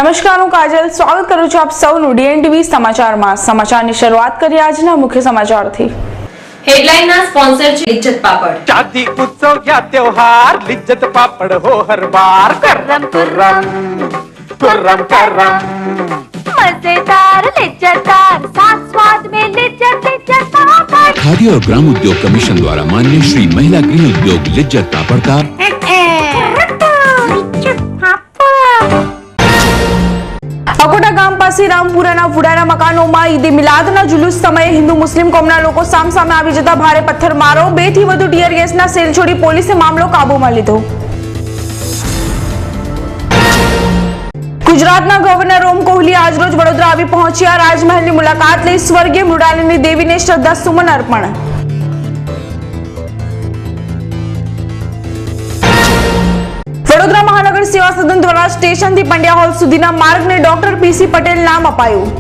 નમસ્કાર, હું કાજલ સ્વાગત કરું છું આપ સૌનું ડીએનટીવી સમાચારમાં। સમાચારની શરૂઆત કરીએ આજના મુખ્ય સમાચારથી। हेडलाइन ना स्पॉन्सर છે લિજ્જત પાપડ। शादी उत्सव या त्योहार लिज्जत पापड़ हो हर बार। करम करम करम करम मजेदार लिज्जतदार साथ स्वाद में लिज्जत लिज्जत पापड़। खादी और ग्राम उद्योग कमीशन द्वारा मान्य श्री महिला गृह उद्योग लिज्जत पापड़ का અકોટા ગામ પાસે રામપુરાના વુડાના મકાનોમાં ઈદે મિલાદના જુલુસ સમયે હિન્દુ મુસ્લિમ કોમના લોકો સામસામે આવી જતા ભારે પથ્થરમારો, 2 થી વધુ ટીયર ગેસના સેલ છોડી પોલીસે મામલો કાબૂમાં લીધો। ગુજરાતના ગવર્નર ઓમ કોહલી આજરોજ વડોદરા આવી પહોંચ્યા। રાજમહેલની મુલાકાત લઈ સ્વર્ગીય મૃણાલિની દેવીને શ્રદ્ધા સુમન અર્પણ। વડોદરા મહાનગર સેવા સદન દ્વારા સ્ટેશનથી પંડ્યા હોલ સુધીના માર્ગને ડોક્ટર પીસી પટેલ નામ અપાયું।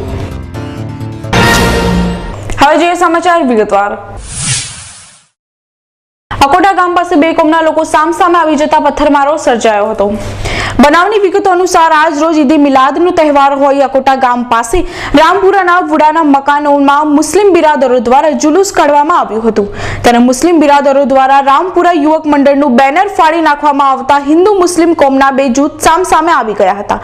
હવે જોઈએ સમાચાર વિગતવાર। અકોટા ગામ પાસે 2 કોમના લોકો સામસામે આવી જતા પથ્થરમારો સર્જાયો હતો। બનાવની વિગતો અનુસાર આજ રોજ ઈદે મિલાદનો તહેવાર હોય અકોટા ગામ પાસે રામપુરાના વુડાના મકાનોમાં મુસ્લિમ બિરાદરો દ્વારા જુલુસ કાઢવામાં આવ્યું હતું। ત્યારે મુસ્લિમ બિરાદરો દ્વારા રામપુરા યુવક મંડળનું બેનર ફાડી નાખવામાં આવતા હિન્દુ મુસ્લિમ કોમના 2 જૂથ સામસામે આવી ગયા હતા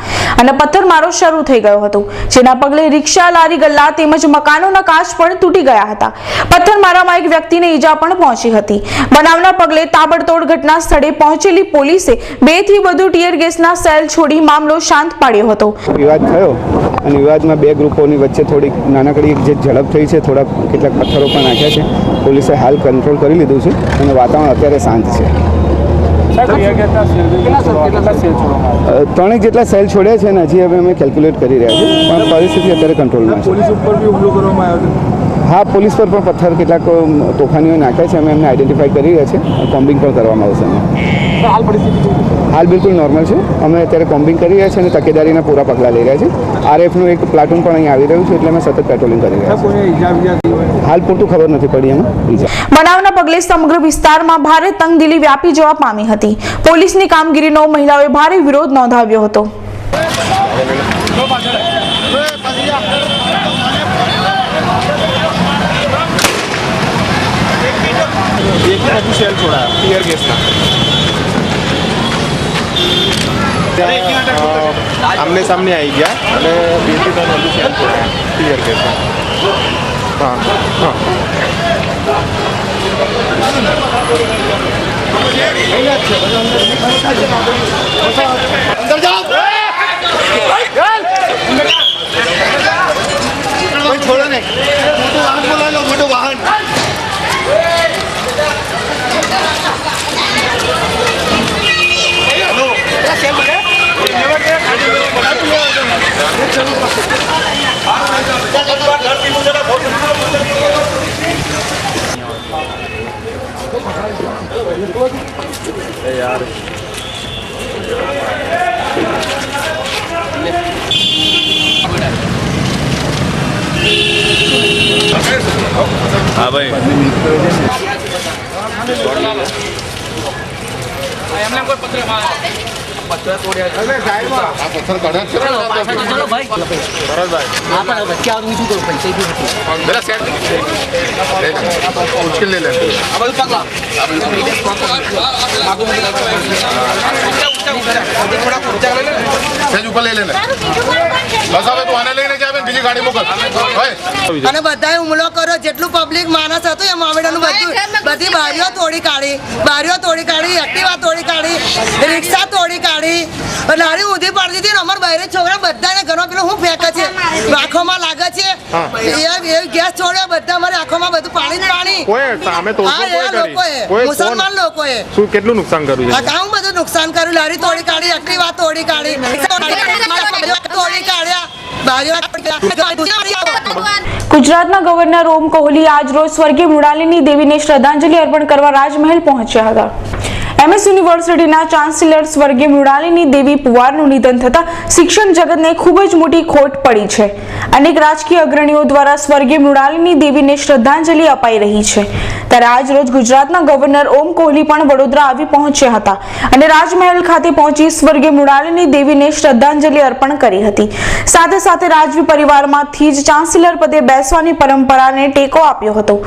અને પથ્થરમારો શરૂ થઈ ગયો હતો, જેના પગલે રિક્ષા, લારી ગલ્લા તેમજ મકાનોના કાચ પણ તૂટી ગયા હતા। પથ્થરમારામાં એક વ્યક્તિને ઈજા પણ પહોંચી હતી। બનાવના પગલે તાબડતોડ ઘટના સ્થળે પહોંચેલી પોલીસે 2 થી વધુ ટીયર ગેસના સેલ છોડી મામલો શાંત પાડ્યો હતો। વિવાદ થયો અને વિવાદમાં 2 ગ્રુપોની વચ્ચે થોડી નાનકડી જે ઝડપ થઈ છે, થોડા કેટલાક પથ્થરો પણ નાખ્યા છે। પોલીસે હાલ કંટ્રોલ કરી લીધું છે અને વાતાવરણ અત્યારે શાંત છે। 3 જેટલા સેલ છોડ્યા છે અને હજી હવે અમે કેલ્ક્યુલેટ કરી રહ્યા છીએ, પણ પરિસ્થિતિ અત્યારે કંટ્રોલમાં છે। પોલીસ ઉપર બી હુમલો કરવામાં આવ્યો છે? હા, પોલીસ પર પણ પથ્થર કેટલાક તોફાનીઓ નાખ્યા છે, અમે એમને આઈડેન્ટિફાઈ કરી રહ્યા છીએ, કોમ્બિંગ પણ કરવામાં આવશે। હાલ બિલકુલ નોર્મલ છે। અમે અત્યારે કોમ્બિંગ કરી રહ્યા છીએ અને તકેદારીના પૂરા પગલાં લઈ રહ્યા છીએ। આરએફનું એક પ્લાટૂન પણ અહીં આવી રહ્યું છે, એટલે અમે સતત પેટ્રોલિંગ કરી રહ્યા છીએ। હાલ પૂરતું ખબર નથી પડી એમાં ઈજા। બનાવના પગલે સમગ્ર વિસ્તારમાં ભારે તંગદિલી વ્યાપી જવા પામી હતી। પોલીસની કામગીરીનો મહિલાઓએ ભારે વિરોધ નોંધાવ્યો હતો। सेल छोड़ा टीयर गैस का आमने सामने आई गया અને 2 થી 3 વધુ સેલ છોડ્યા ટીયર ગેસ का। हाँ हाँ अंदर जाओ, कोई छोड़ो नहीं, मोटो वाहन बोला लो, मोटो वाहन। यार हाँ भाई पत्थर तोड़્યા છે। અરે સાહેબ આ પથ્થર કાઢ્યા છે ચલો ભાઈ ભરતભાઈ આ પણ વચ્ચે આવું શું કરું પૈસા બી નથી જરા સેટ મુશ્કેલ લે લે આ બધું પકલા આ બધું થોડા ખર્ચા લે લે સેજ ઉપર લે લે બસ હવે તું આને લઈને જા બીજી ગાડી મોકલ ભાઈ। અને બધાએ હુમલો કર્યો, જેટલું પબ્લિક માણસ હતું એ માવેડાનું બધી બારીઓ તોડી કાઢી, એક્ટિવા તોડી કાઢી, રિક્ષા તોડી કાઢી, લારી ઊંધી પાડી દીધી। અમારા બહેરે છોકરા બધાને ઘરમાં પેલું હું ફેંકે છે, આંખોમાં લાગે છે, એ ગેસ છોડ્યો, બધા અમારી આંખોમાં બધું પાણી મુસલમાન લોકોએ શું કેટલું નુકસાન કર્યું છે? કામ બધું નુકસાન કર્યું, લારી તોડી કાઢી, એક્ટિવા તોડી કાઢી, તોડી કાઢ્યા। ગુજરાતના ગવર્નર ઓમ કોહલી આજ રોજ સ્વર્ગીય મૃણાલિની દેવીને શ્રદ્ધાંજલિ અર્પણ કરવા રાજમહેલ પહોંચ્યા હતા। MS યુનિવર્સિટીના ચાન્સેલર સ્વર્ગીય મૃણાલિની દેવી પુવારનું નિધન થતાં શિક્ષણ જગતને ખૂબ જ મોટી ખોટ પડી છે. અનેક રાજકીય અગ્રણીઓ દ્વારા સ્વર્ગીય મૃણાલિની દેવીને શ્રદ્ધાંજલિ અપાઈ રહી છે. ત્યારે આજ રોજ ગુજરાતના ગવર્નર ઓમ કોહલી પણ વડોદરા આવી પહોંચ્યા હતા અને રાજમહેલ ખાતે પહોંચી સ્વર્ગીય મૃણાલિની દેવીને શ્રદ્ધાંજલિ અર્પણ કરી હતી. સાથે સાથે રાજવી પરિવારમાંથી જ ચાન્સેલર પદે બેસવાની પરંપરાને ટેકો આપ્યો હતો.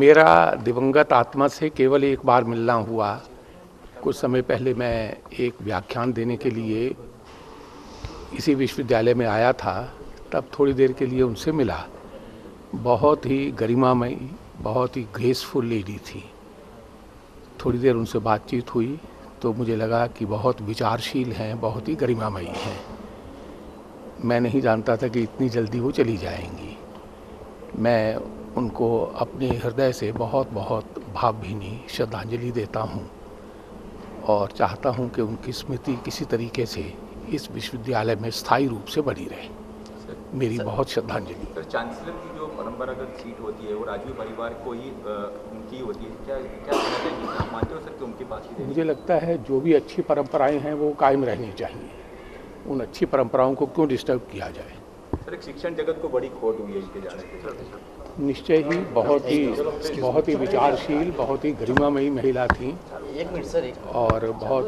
मेरा दिवंगत आत्मा से केवल एक बार मिलना हुआ. कुछ समय पहले मैं एक व्याख्यान देने के लिए इसी विश्वविद्यालय में आया था. तब थोड़ी देर के लिए उनसे मिला. बहुत ही गरिमामयी, बहुत ही ग्रेसफुल लेडी थी. थोड़ी देर उनसे बातचीत हुई तो मुझे लगा कि बहुत विचारशील हैं, बहुत ही गरिमामयी हैं. मैं नहीं जानता था कि इतनी जल्दी वो चली जाएंगी. मैं उनको अपने हृदय से बहुत बहुत भावभीनी श्रद्धांजलि देता हूँ और चाहता हूँ कि उनकी स्मृति किसी तरीके से इस विश्वविद्यालय में स्थायी रूप से बनी रहे. मेरी बहुत श्रद्धांजलि. सर, चांसलर की जो परंपरागत सीट होती है वो राजवी परिवार को ही उनकी होती है. क्या कहना चाहिए, आप मानते हो सर कि उनके पास ही? मुझे लगता है जो भी अच्छी परंपराएं हैं वो कायम रहनी चाहिए. उन अच्छी परंपराओं को क्यों डिस्टर्ब किया जाए. सर, एक शिक्षण जगत को बड़ी खोट हुई है इनके जाने से. निश्चय ही बहुत ही विचारशील, बहुत ही गरिमामयी महिला थी. और बहुत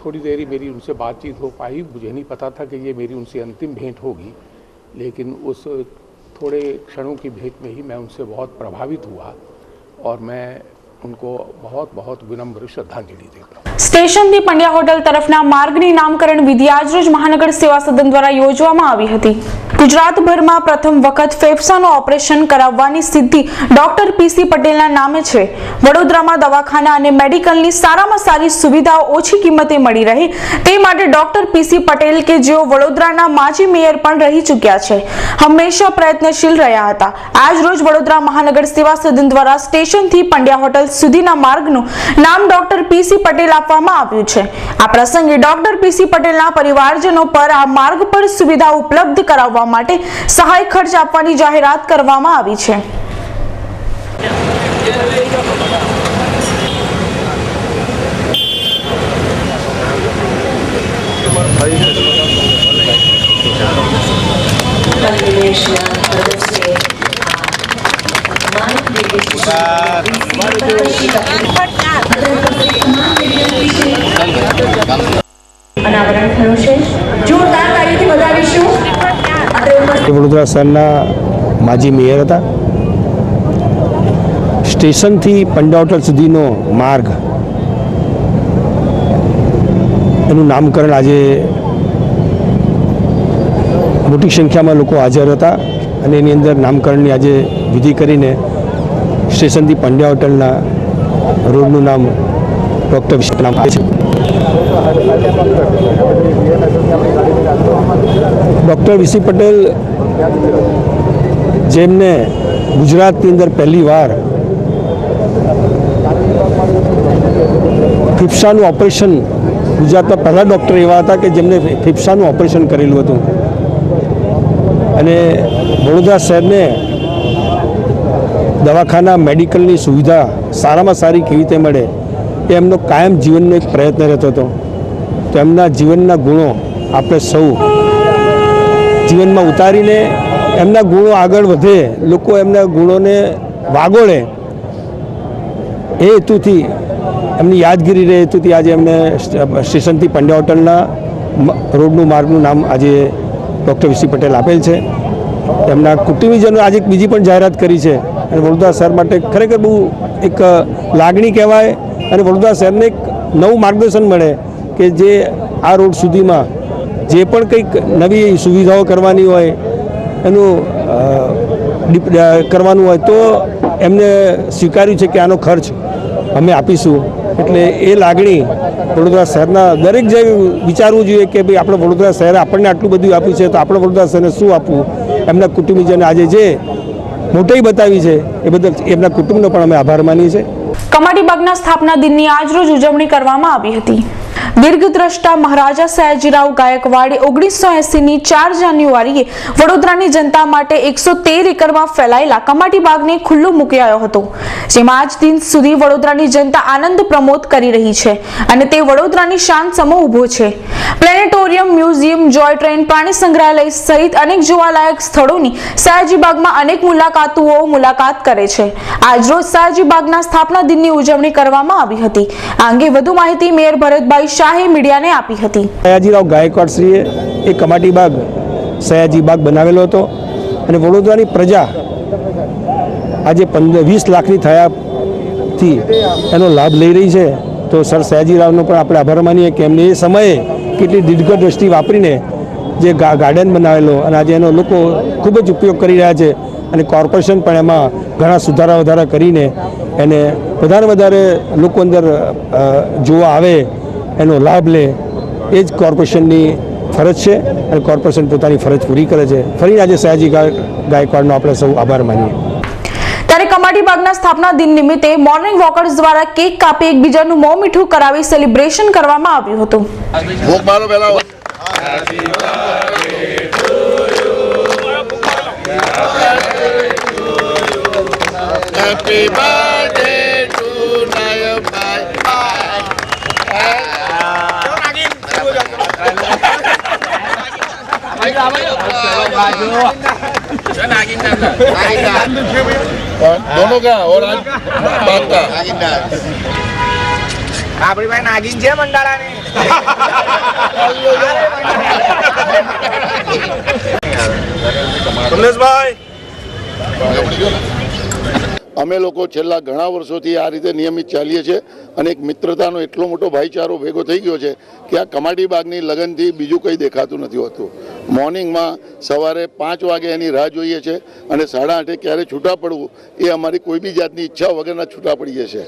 थोड़ी देर ही मेरी उनसे बातचीत हो पाई. मुझे नहीं पता था कि ये मेरी उनसे अंतिम भेंट होगी, लेकिन उस थोड़े क्षणों की भेंट में ही मैं उनसे बहुत प्रभावित हुआ और मैं उनको बहुत बहुत विनम्र श्रद्धांजलि देता हूँ. સ્ટેશનથી પંડ્યા હોટલ તરફના માર્ગની નામકરણ વિધિ આજરોજ મહાનગર સેવા સદન દ્વારા યોજવામાં આવી હતી. ગુજરાતભરમાં પ્રથમ વખત ફેફસાનું ઓપરેશન કરાવવાની સિદ્ધિ ડોક્ટર પીસી પટેલના નામે છે. વડોદરામાં દવાખાના અને મેડિકલની સારામાં સારી સુવિધાઓ ઓછી કિંમતે મળી રહે તે માટે ડોક્ટર પીસી પટેલ કે જેઓ વડોદરાના માજી મેયર પણ રહી ચૂક્યા છે, હંમેશા પ્રયત્નશીલ રહ્યા હતા. આજ રોજ વડોદરા મહાનગર સેવા સદન દ્વારા સ્ટેશનથી પંડ્યા હોટલ સુધીના માર્ગનું નામ ડોક્ટર પીસી પટેલ આપવામાં આવ્યું છે. આ પ્રસંગે ડોક્ટર પીસી પટેલના પરિવારજનો પર આ માર્ગ પર સુવિધા ઉપલબ્ધ કરાવવા માટે સહાય ખર્ચ આપવાની જાહેરાત કરવામાં આવી છે. અનાવરણ થયું છે. જોરદાર તાળીથી વધાવીશું. વડોદરા શહેરના માજી મેયર હતા. સ્ટેશનથી પંડ્યા હોટલ સુધીનો માર્ગ એનું નામકરણ આજે મોટી સંખ્યામાં લોકો હાજર હતા અને એની અંદર નામકરણની આજે વિધિ કરીને સ્ટેશનથી પંડ્યા હોટલના રોડનું નામ ડૉક્ટર વિશે નામ આપે છે. ડૉક્ટર વીસી પટેલ જેમને ગુજરાતની અંદર પહેલી વાર ફેફસાનું ઓપરેશન, ગુજરાતમાં પહેલા ડૉક્ટર એવા હતા કે જેમને ફેફસાનું ઓપરેશન કરેલું હતું અને વડોદરા શહેરને દવાખાના મેડિકલની સુવિધા સારામાં સારી કેવી રીતે મળે એ એમનો કાયમ જીવનનો એક પ્રયત્ન રહેતો હતો. તો એમના જીવનના ગુણો આપણે સૌ જીવનમાં ઉતારીને એમના ગુણો આગળ વધે, લોકો એમના ગુણોને વાગોળે એ હેતુથી, એમની યાદગીરી રહે હેતુથી આજે એમને સ્ટેશનથી પંડ્યા હોટલના રોડનું માર્ગનું નામ આજે ડૉક્ટર વીસી પટેલ આપેલ છે. એમના કુટુંબીજનો આજે બીજી પણ જાહેરાત કરી છે અને વડોદરા શહેર માટે ખરેખર બહુ એક લાગણી કહેવાય અને વડોદરા શહેરને એક નવું માર્ગદર્શન મળે કે જે આ રોડ સુધીમાં જે પણ કંઈક નવી સુવિધાઓ કરવાની હોય એનું કરવાનું હોય તો એમને સ્વીકાર્યું છે કે આનો ખર્ચ અમે આપીશું. એટલે એ લાગણી વડોદરા શહેરના દરેક જે વિચારવું જોઈએ કે ભાઈ આપણે વડોદરા શહેરે આપણને આટલું બધું આપ્યું છે તો આપણે વડોદરા શહેરને શું આપવું. એમના કુટુંબીજોને આજે જે મોટાઈ બતાવી છે એ બદલ એમના કુટુંબનો પણ અમે આભાર માનીએ છીએ. કમાટીબાગના સ્થાપના દિનની આજરોજ ઉજવણી કરવામાં આવી હતી. દીર્ઘદ્રષ્ટા મહારાજા સયાજીરાવ ગાયકવાડે 1980ની 4 જાન્યુઆરીએ વડોદરાની જનતા માટે 113 એકરમાં ફેલાયેલા કમાટીબાગને ખુલ્લો મૂકી આવ્યો હતો, જેમાં આજ દિન સુધી વડોદરાની જનતા આનંદ પ્રમોદ કરી રહી છે અને તે વડોદરાની શાન સમો ઊભો છે. પ્લેનેટોરિયમ, મ્યુઝિયમ, જોય ટ્રેન, પ્રાણી સંગ્રહાલય સહિત અનેક જોવાલાયક સ્થળોની સયાજીબાગમાં અનેક મુલાકાતીઓ મુલાકાત કરે છે. આજરોજ સયાજીબાગના સ્થાપના દિનની ઉજવણી કરવામાં આવી હતી. આ અંગે વધુ માહિતી મેયર ભરતભાઈ શાહે મીડિયાને આપી હતી. સયાજીરાવ ગાયકવાડ શ્રીએ એ કમાટીબાગ સયાજીબાગ બનાવેલો હતો અને વડોદરાની પ્રજા આજે 20 લાખની થયાથી એનો લાભ લઈ રહી છે. તો સર સયાજીરાવનો પણ આપણે આભાર માનીએ કે એમને એ સમયે કેટલી દીર્ઘદ્રષ્ટિ વાપરીને જે ગાર્ડન બનાવેલો અને આજે એનો લોકો ખૂબ જ ઉપયોગ કરી રહ્યા છે અને કોર્પોરેશન પણ એમાં ઘણા સુધારા વધારા કરીને એને વધારે લોકો અંદર જોવા આવે, એનો લાભ લે, એ જ કોર્પોરેશનની ફરજ છે અને કોર્પોરેશન પોતાની ફરજ પૂરી કરે છે. ફરી આજે સયાજી ગાયકવાડનો આપણે સૌ આભાર માનીએ. ત્યારે કમાટીબાગના સ્થાપના દિન નિમિત્તે મોર્નિંગ વોકર્સ દ્વારા કેક કાપી એકબીજાનું મોં મીઠું કરાવી સેલિબ્રેશન કરવામાં આવ્યું હતું. Happy birthday to Nayabhai. दोनों का और आज बात का આપણી ભાઈ નાગીન છે મંડાળાની. કમલેશભાઈ, અમે લોકો છેલ્લા ઘણા વર્ષોથી આ રીતે નિયમિત ચાલીએ છીએ અને એક મિત્રતાનો એટલો મોટો ભાઈચારો ભેગો થઈ ગયો છે કે આ કમાટીબાગની લગનથી બીજું કંઈ દેખાતું નથી હોતું. મોર્નિંગમાં સવારે 5 વાગે એની રાહ જોઈએ છે અને 8:30 ક્યારે છૂટા પડવું એ અમારી કોઈ બી જાતની ઈચ્છા વગરના છૂટા પડીએ છીએ.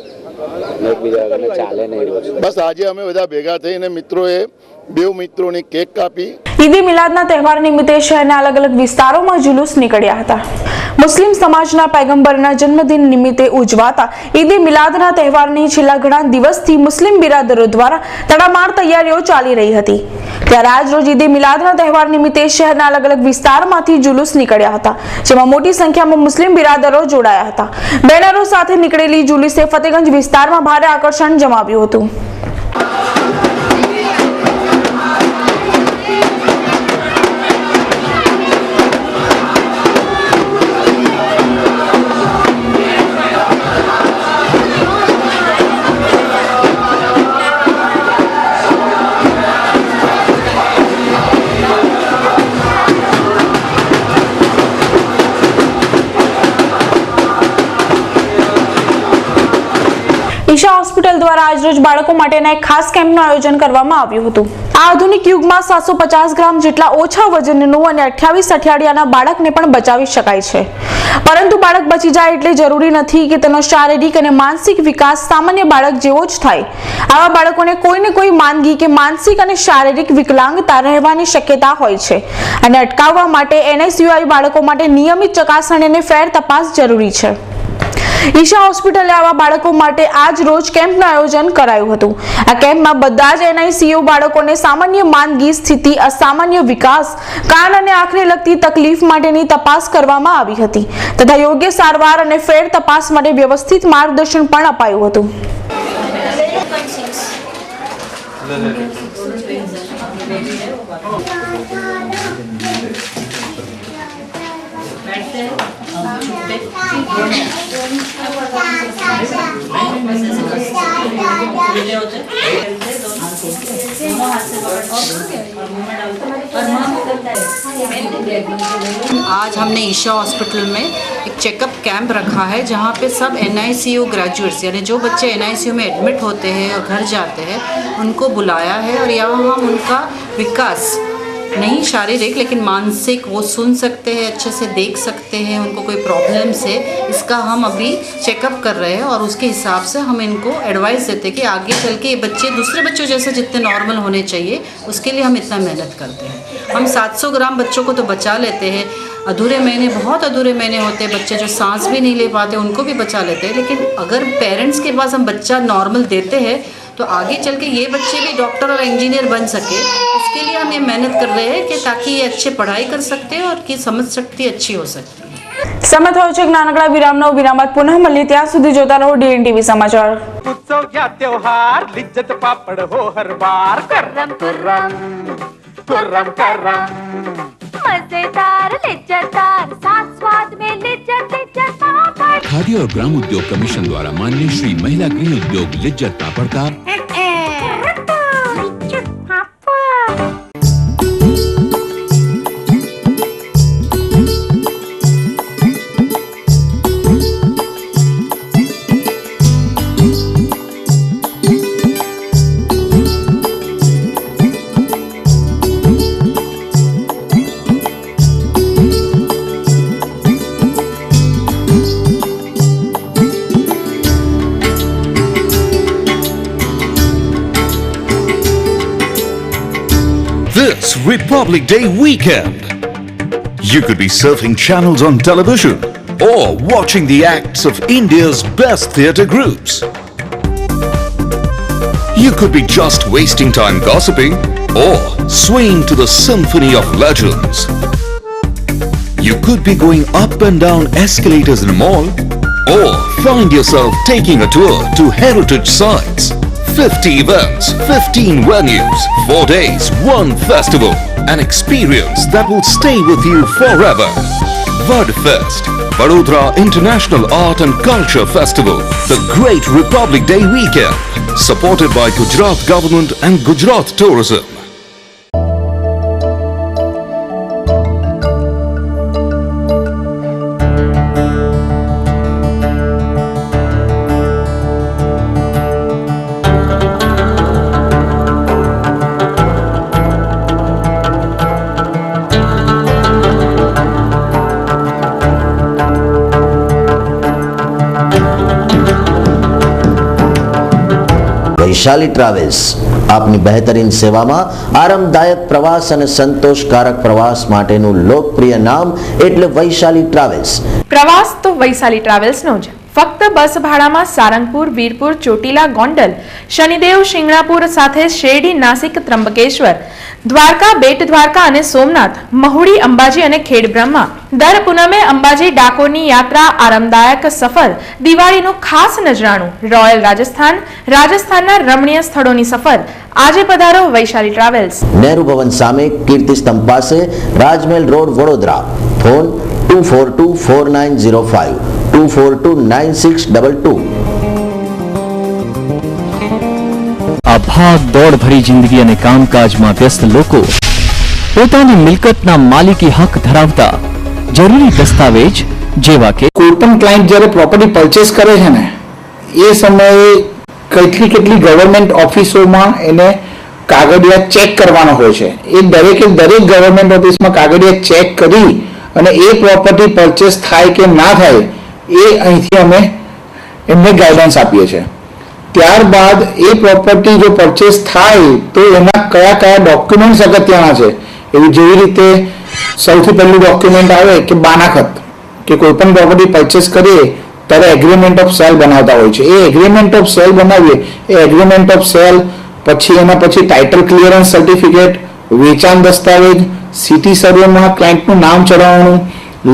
બસ આજે અમે બધા ભેગા થઈને મિત્રોએ બેવ મિત્રોની કેક કાપી. ઈદે મિલાદના તહેવાર નિમિત્તે શહેરના અલગ અલગ વિસ્તારોમાં જુલુસ નીકળ્યા હતા. મુસ્લિમ સમાજના પૈગંબરના જન્મદિન નિમિત્તે ઉજવાતા ઈદે મિલાદના તહેવારની છેલ્લા ઘણા દિવસથી મુસ્લિમ બિરાદરો દ્વારા તડામાર તૈયારીઓ ચાલી રહી હતી. ત્યારે આજ રોજ ઈદે મિલાદના તહેવાર નિમિત્તે શહેરના અલગ અલગ વિસ્તારમાંથી જુલુસ નીકળ્યા હતા, જેમાં મોટી સંખ્યામાં મુસ્લિમ બિરાદરો જોડાયા હતા. બેનરો સાથે નીકળેલી જુલુસે ફતેગંજ વિસ્તારમાં ભારે આકર્ષણ જમાવ્યું હતું. ઈશા હોસ્પિટલ દ્વારા આજરોજ બાળકો માટેના એક ખાસ કેમ્પનું આયોજન કરવામાં આવ્યું હતું. આ આધુનિક યુગમાં 750 ગ્રામ જેટલા ઓછા વજનનું અને 28 અઠવાડિયાના બાળકને પણ બચાવી શકાય છે. પરંતુ બાળક બચી જાય એટલે જરૂરી નથી કે તેનો શારીરિક અને માનસિક વિકાસ સામાન્ય બાળક જેવો જ થાય. આવા બાળકોને કોઈને કોઈ માંદગી કે માનસિક અને શારીરિક વિકલાંગતા રહેવાની શક્યતા હોય છે અને અટકાવવા માટે NSUI બાળકો માટે નિયમિત ચકાસણી અને ફેર તપાસ જરૂરી છે. ઈશા હોસ્પિટલે આવા બાળકો માટે આજ રોજ કેમ્પનું આયોજન કરાયું હતું. આ કેમ્પમાં બધા જ NICU બાળકોને સામાન્ય માંદગી, સ્થિતિ, અસામાન્ય વિકાસ, કાન અને આંખને લગતી તકલીફ માટેની તપાસ કરવામાં આવી હતી તથા યોગ્ય સારવાર અને ફેર તપાસ માટે વ્યવસ્થિત માર્ગદર્શન પણ અપાયું હતું. बैठते हैं आज हमने ईशा हॉस्पिटल में एक चेकअप कैंप रखा है जहाँ पे सब NICU ग्रेजुएट्स यानी जो बच्चे NICU में एडमिट होते हैं और घर जाते हैं उनको बुलाया है और यहाँ हम उनका विकास नहीं शारीरिक लेकिन मानसिक वो सुन सकते हैं, अच्छे से देख सकते हैं, उनको कोई प्रॉब्लम्स है इसका हम अभी चेकअप कर रहे हैं और उसके हिसाब से हम इनको एडवाइस देते हैं कि आगे चल के ये बच्चे दूसरे बच्चों जैसे जितने नॉर्मल होने चाहिए उसके लिए हम इतना मेहनत करते हैं। हम 700 ग्राम बच्चों को तो बचा लेते हैं, अधूरे महीने बहुत अधूरे महीने होते हैं, बच्चे जो सांस भी नहीं ले पाते उनको भी बचा लेते हैं, लेकिन अगर पेरेंट्स के पास हम बच्चा नॉर्मल देते हैं तो आगे चल के ये बच्चे भी डॉक्टर और इंजीनियर बन सके इसके लिए हम ये मेहनत कर रहे हैं कि ताकि ये अच्छे पढ़ाई कर सकते हैं और की समझ शक्ति अच्छी हो सकती है। समय થયો છે નાનકડા વિરામનો વિરામ બાદ પુનઃ મળીએ ત્યાં સુધી જોતા રહો DNTV સમાચાર। उत्सव या त्योहार लिज्जत पापड़ हो हर बार कुर्रम कुर्रम कुर्रम करम मजेदार लिज्जतदार साथ स्वाद में लिज्जत लिज्जत पापड़। खादी और ग्राम उद्योग कमीशन द्वारा मान्य श्री महिला गृह उद्योग लिज्जत पापड़ का This Republic Day weekend, you could be surfing channels on television or watching the acts of India's best theatre groups. You could be just wasting time gossiping or swaying to the symphony of legends. You could be going up and down escalators in a mall or find yourself taking a tour to heritage sites. 50 events, 15 venues, 4 days, 1 festival, an experience that will stay with you forever. Wordfest, Vadodara International Art and Culture Festival, the Great Republic Day Weekend, supported by Gujarat Government and Gujarat Tourism. Vaishali travels આપની બહેતરીન સેવામાં આરામદાયક પ્રવાસ અને સંતોષકારક પ્રવાસ માટેનું લોકપ્રિય નામ એટલે વૈશાલી ટ્રાવેલ્સ। પ્રવાસ તો વૈશાલી ટ્રાવેલ્સનો જ। ફક્ત બસ ભાડામાં સારંગપુર, વીરપુર, ચોટીલા, ગોંડલ, શનિદેવ, શિંગણાપુર સાથે શેરડી, નાસિક, ત્રંબકેશ્વર, દ્વારકા, બેટ દ્વારકા અને સોમનાથ, મહુડી, અંબાજી અને ખેડબ્રહ્મા। દર પૂનમે અંબાજી ડાકોરની યાત્રા, આરામદાયક સફર, દિવાળીનું ખાસ નજરાણું, રોયલ રાજસ્થાન, રાજસ્થાનના રમણીય સ્થળોની સફર। આજે પધારો વૈશાલી ટ્રાવેલ્સ। નહેરુ ભવન સામે કીર્તિ સ્તંભ પાસે, રાજમહેલ રોડ, વડોદરા। ફોન 24249052 242962। આ ભાગ દોડ ભરી જિંદગી અને કામકાજમાં વ્યસ્ત લોકો પોતાની મિલકતના માલિકી હક ધરાવતા જરૂરી દસ્તાવેજ જેવા કે કોઈ પણ ક્લાયન્ટ જ્યારે પ્રોપર્ટી પરચેસ કરે છે ને એ સમયે કેટલી ગવર્મેન્ટ ઓફિસોમાં એને કાગળિયા ચેક કરવાનો હોય છે। એ દરેક ગવર્મેન્ટ ઓફિસમાં કાગળિયા ચેક કરી અને એ પ્રોપર્ટી પરચેસ થાય કે ના થાય એ અહીંથી અમે એમને ગાઈડન્સ આપીએ છીએ। ત્યારબાદ એ પ્રોપર્ટી જો પરચેસ થાય તો એના કયા ડોક્યુમેન્ટ્સ અગત્યના છે એવી જેવી રીતે સૌથી પહેલું ડોક્યુમેન્ટ આવે કે બાનાખત કે કોઈ પણ પ્રોપર્ટી પરચેસ કરીએ ત્યારે એગ્રીમેન્ટ ઓફ સેલ બનાવતા હોય છે। એ એગ્રીમેન્ટ ઓફ સેલ બનાવીએ એ એગ્રીમેન્ટ ઓફ સેલ પછી એના પછી ટાઇટલ ક્લિયરન્સ સર્ટિફિકેટ, વેચાણ દસ્તાવેજ, સિટી સર્વેમાં ક્લાયન્ટનું નામ ચડાવવાનું,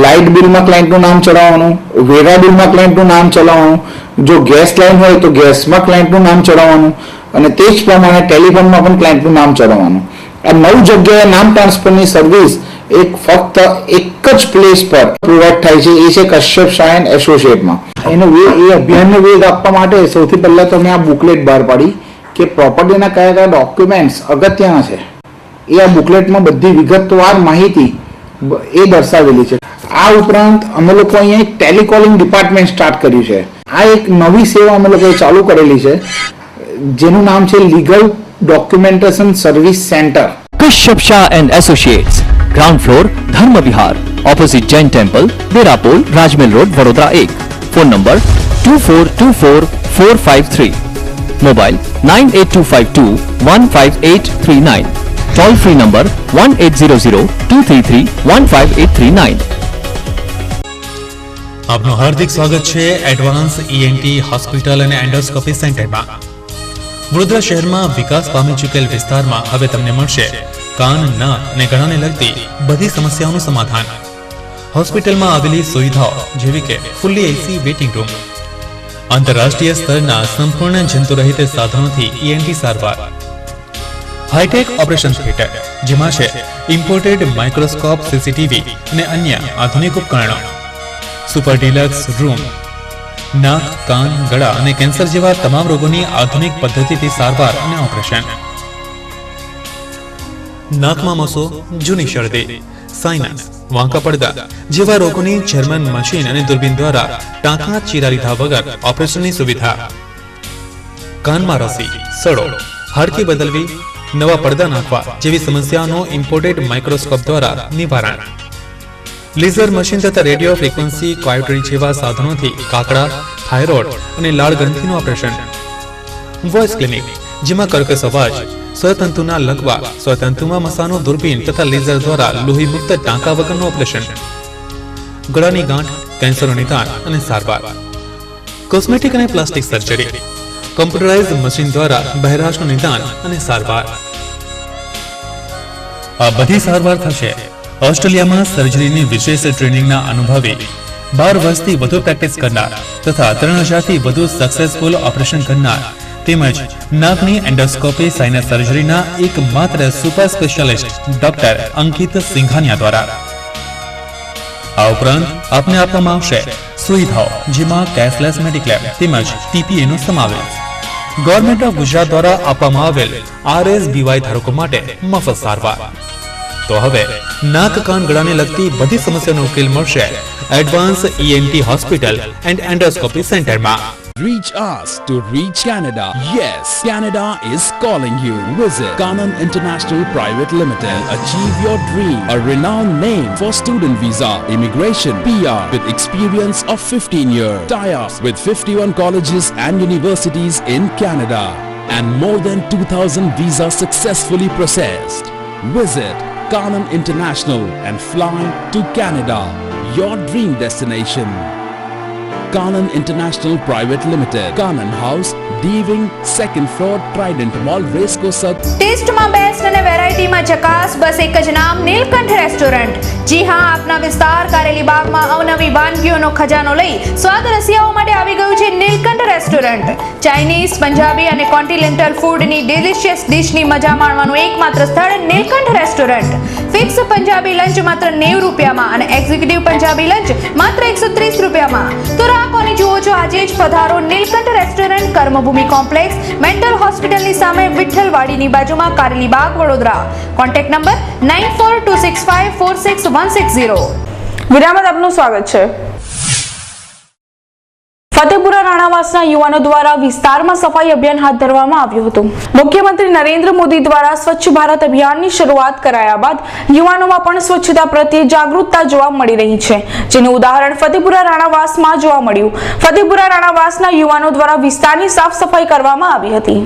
લાઇટ બિલમાં ક્લાયન્ટનું નામ ચડાવવાનું, વેરા બિલમાં ક્લાયન્ટનું નામ ચડાવવાનું, જો ગેસ લાઇન હોય તો ગેસમાં ક્લાયન્ટનું નામ ચડાવવાનું અને તે જ પ્રમાણે ટેલિફોનમાં પણ ક્લાયન્ટનું નામ ચડાવવાનું। આ 9 જગ્યાએ નામ ટ્રાન્સફરની સર્વિસ એક ફક્ત એક જ પ્લેસ પર પ્રોવાઈડ થાય છે, એ છે કશ્યપ શાહ એન્ડ એસોસિએટમાં. એનો એ અભિયાનનો વેગ આપવા માટે સૌથી પહેલાં તો મેં આ બુકલેટ બહાર પાડી કે પ્રોપર્ટીના કયા કયા ડોક્યુમેન્ટ્સ અગત્યના છે, એ આ બુકલેટમાં બધી વિગતવાર માહિતી એ દર્શાવેલી છે. આ ઉપરાંત અમે લોકો અહીંયા એક ટેલિકોલિંગ ડિપાર્ટમેન્ટ સ્ટાર્ટ કર્યું છે. આ એક નવી સેવા અમે લોકોએ ચાલુ કરેલી છે જેનું નામ છે legal documentation service centre. Kashyap Shah and Associates, ground floor, Dharma Vihar, opposite Jain Temple, Berapol, Rajmel Road, Vadodara 1. Phone number 24245453. Mobile 98252 15839. Toll free number 1800-233-15839. આપનું હાર્દિક સ્વાગત છે એડવાન્સ ઈએનટી હોસ્પિટલ અને એન્ડોસ્કોપી સેન્ટરમાં. વડોદરા શહેરમાં વિકાસ પામી ચૂકેલ વિસ્તારમાં હવે તમને મળશે કાન, નાક અને ગળાને લગતી બધી સમસ્યાઓનું સમાધાન. હોસ્પિટલમાં આવેલી સુવિધાઓ જેવી કે ફુલ્લી એસી વેઇટિંગ રૂમ, આંતરરાષ્ટ્રીય સ્તરના સંપૂર્ણ જંતુરહિત સાધનોથી ઈએનટી સારવાર, હાઈટેક ઓપરેશન થિયેટર જેમાં છે ઇમ્પોર્ટેડ માઇક્રોસ્કોપ, સીસીટીવી અને અન્ય આધુનિક ઉપકરણો, સુપર ડિલક્સ રૂમ, નાક, કાન, ગળા અને કેન્સર જેવા તમામ રોગોની આધુનિક પદ્ધતિથી સારવાર અને ઓપરેશન. નાકમાં મસો, જૂની શરદી, સાઇનસ, વાંકા પડદા જેવા રોગોની જર્મન મશીન અને દૂરબીન દ્વારા ટાંકા ચીરા લીધા વગર ઓપરેશનની સુવિધા. કાનમાં રસી, સડો, હાડકી બદલવી, નવા પડદા નાખવા જેવી સમસ્યાઓનું ઇમ્પોર્ટેડ માઇક્રોસ્કોપ દ્વારા નિવારણ. લેઝર મશીન તથા રેડિયો ફ્રીક્વન્સી ક્વાયોટરી જેવા સાધનોથી કાકડા, થાઇરોઇડ અને લાળ ગ્રંથિનું ઓપરેશન. વોઇસ ક્લિનિક જેમાં કર્કશ અવાજ, સ્વતંતુના લકવા, સ્વતંતુમાં મસાનો દૂરબીન તથા લેઝર દ્વારા લોહી મુક્ત ટાંકા વગરનું ઓપરેશન. ગળાની ગાંઠ, કેન્સરનું નિદાન અને સારવાર. કોસ્મેટિક અને પ્લાસ્ટિક સર્જરી, કમ્પ્યુટરાઇઝ મશીન દ્વારા બહેરાશનું નિદાન અને સારવાર. આ બધી સારવાર થશે ઓસ્ટ્રેલિયામાં સર્જરીની વિશેષ ટ્રેનિંગના અનુભવી 12 વર્ષથી વધુ પ્રેક્ટિસ કરનાર તથા 3000 થી વધુ સક્સેસફુલ ઓપરેશન કરનાર તેમજ નાકની એન્ડોસ્કોપી સાઇનસ સર્જરીના એકમાત્ર સુપર સ્પેશિયાલિસ્ટ ડોક્ટર અંકિત સિંઘાનિયા દ્વારા. આ ઉપરાંત આપને આપવામાં આવશે સુવિધાઓ જેમાં કેશલેસ મેડિક્લેમ તેમજ ટીપીએ નો સમાવેશ. ગવર્મેન્ટ ઓફ ગુજરાત દ્વારા આપવામાં આવેલ RSBY ધારકો માટે મફત સારવાર. તો હવે નાક, કાન, ગળાને લગતી બધી સમસ્યાનો ઉકેલ મળશે advance ENT hospital and endoscopy સેન્ટરમાં. Reach us to reach Canada. Yes, Canada is calling you. Visit Kanan International Private Limited. Achieve your dream. A renowned name for student visa, immigration, PR with experience of 15 years. Tie-ups with 51 colleges and universities in Canada. And more than 2,000 visas successfully processed. Visit Kanan International and fly to Canada, your dream destination. Kanan International Private Limited, Kanan House, D-Wing, 2nd floor, Trident Mall, Racecourse. ટેસ્ટમાં best અને વેરાયટીમાં ચકાસ, બસ એક જ નામ, Nilkanth restaurant. જી હા, આપના વિસ્તાર કારેલી બાગમાં અવનવી વાનગીઓનો ખજાનો લઈ સ્વાદ રસિયાઓ માટે આવી ગયું છે નીલકંઠ રેસ્ટોરન્ટ. ચાઇનીઝ, પંજાબી અને કોન્ટિનેન્ટલ ફૂડની ડિલિશિયસ ડિશની મજા માણવાનું એકમાત્ર સ્થળ Neelkanth restaurant. Fix Punjabi lunch માત્ર 90 રૂપિયામાં અને એક્ઝિક્યુટિવ પંજાબી લંચ માત્ર 130 રૂપિયામાં. તો કોની જુઓ છો, આજે જ પધારો Neelkanth restaurant, Karmabhoomi complex, mental હોસ્પિટલની સામે, વિઠ્ઠલવાડીની બાજુમાં, કારેલી બાગ, વડોદરા. Contact number 9426546160. વિરામ બાદ આપનું સ્વાગત છે. ફતેપુરા રાણાવાસના યુવાનો દ્વારા વિસ્તારમાં સફાઈ અભિયાન હાથ ધરવામાં આવ્યું હતું. મુખ્યમંત્રી નરેન્દ્ર મોદી દ્વારા સ્વચ્છ ભારત અભિયાનની શરૂઆત કરાયા બાદ યુવાનોમાં પણ સ્વચ્છતા પ્રત્યે જાગૃતતા જોવા મળી રહી છે, જેનું ઉદાહરણ ફતેપુરા રાણાવાસમાં જોવા મળ્યું. ફતેપુરા રાણાવાસના યુવાનો દ્વારા વિસ્તારની સાફ સફાઈ કરવામાં આવી હતી.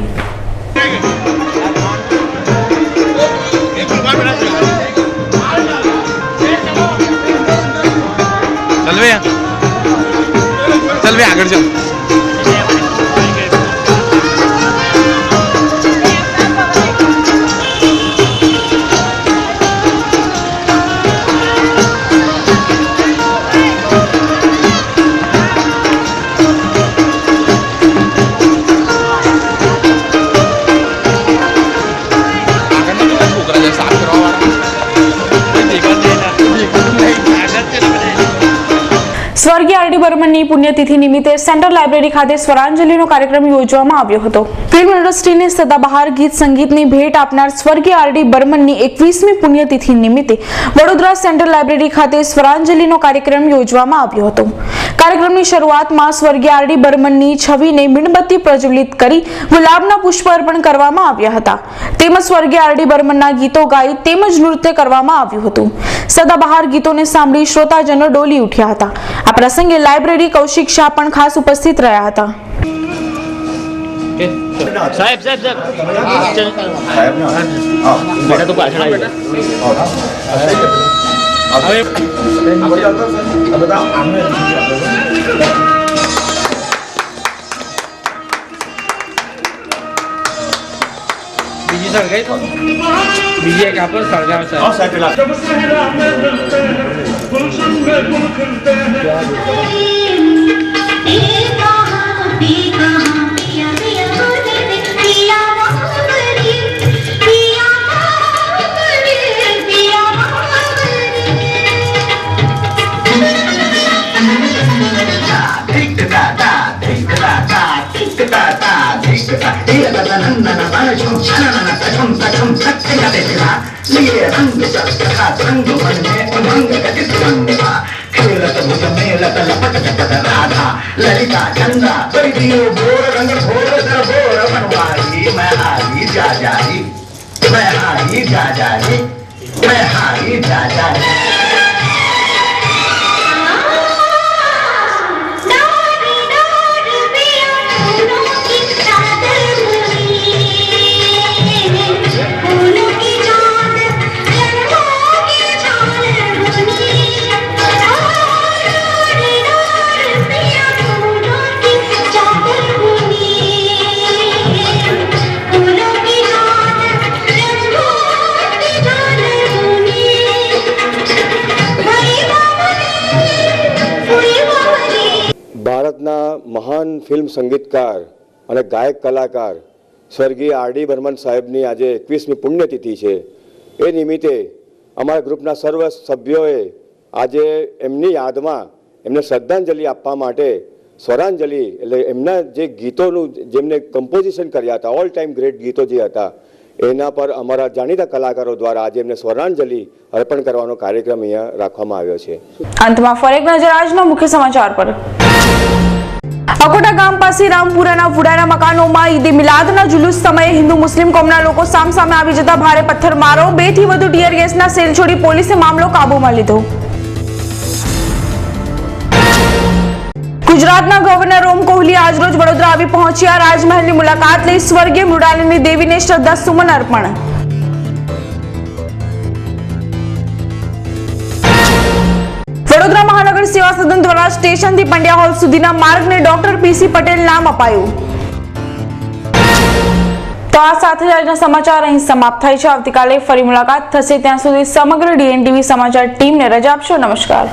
चल भाई आगे जाओ. साफ करवा સ્વર્ગીય આર.ડી. બર્મનની પુણ્યતિથિ નિમિત્તે સેન્ટ્રલ લાઇબ્રેરી ખાતે સ્વરાંજલિનો કાર્યક્રમ યોજવામાં આવ્યો હતો. ફિલ્મ ઇન્ડસ્ટ્રીને સદાબહાર ગીત સંગીતની ભેટ આપનાર સ્વર્ગીય આર.ડી. બર્મનની 21મી પુણ્યતિથિ નિમિત્તે વડોદરા સેન્ટ્રલ લાઇબ્રેરી ખાતે સ્વરાંજલિનો કાર્યક્રમ યોજવામાં આવ્યો હતો. કાર્યક્રમની શરૂઆતમાં સ્વર્ગીય આર.ડી. બર્મનની છબીને મીણબત્તી પ્રજ્વલિત કરી ગુલાબના પુષ્પ અર્પણ કરવામાં આવ્યા હતા. તેમજ સ્વર્ગીય આર.ડી. બર્મનના ગીતો ગાઈ તેમજ નૃત્ય કરવામાં આવ્યું હતું. સદાબહાર ગીતોને સાંભળી શ્રોતાજનો ડોલી ઉઠ્યા હતા. આ પ્રસંગે લાઇબ્રેરી કૌશિક શાહ પણ ખાસ ઉપસ્થિત રહ્યા હતા. સાહેબ બેટા તો પાછળ આવી બીજી સળગાઈ તો બીજી એક આપણો સળગાવ સાહેબ ललिता चंदा बड़ी बोर रंग घोर बोर बनवारी मैं हारी जा जारी मैं हारी जा जारी मैं हारी जा जारी ભારતના મહાન ફિલ્મ સંગીતકાર અને ગાયક કલાકાર સ્વર્ગીય આર.ડી. બર્મન સાહેબની આજે 21મી પુણ્યતિથિ છે. એ નિમિત્તે અમારા ગ્રુપના સર્વ સભ્યોએ આજે એમની યાદમાં એમને શ્રદ્ધાંજલિ આપવા માટે સ્વરાંજલિ એટલે એમના જે ગીતોનું જેમને કમ્પોઝિશન કર્યા હતા, ઓલ ટાઈમ ગ્રેટ ગીતો જે હતા, એના પર અમારા જાણીતા કલાકારો દ્વારા આજે એમને સ્વરાંજલિ અર્પણ કરવાનો કાર્યક્રમ અહીંયા રાખવામાં આવ્યો છે. અંતમાં ફરી એક નજર આજના મુખ્ય સમાચાર પર. અકોટા ગામ પાસે રામપુરાના વુડાના મકાનોમાં ઈદે મિલાદના જુલુસ સમયે હિન્દુ મુસ્લિમ કોમના લોકો સામસામે આવી જતા ભારે પથ્થરમારો, 2 થી વધુ ટીયર ગેસના સેલ છોડી પોલીસે મામલો કાબૂમાં લીધો. ગુજરાતના ગવર્નર ઓમ કોહલી આજરોજ વડોદરા આવી પહોંચ્યા. રાજમહેલની મુલાકાત લઈ સ્વર્ગીય મૃણાલિની દેવીને શ્રદ્ધા સુમન અર્પણ. વડોદરા મહાનગર સેવા સદન દ્વારા સ્ટેશનથી પંડ્યા હોલ સુધીના માર્ગને ડોક્ટર પી.સી. પટેલ નામ અપાયું. તો આ સાથે આજના સમાચાર અહીં સમાપ્ત થાય છે. આવતીકાલે ફરી મુલાકાત થશે. ત્યાં સુધી સમગ્ર DNTV સમાચાર ટીમને રજા આપશો. નમસ્કાર.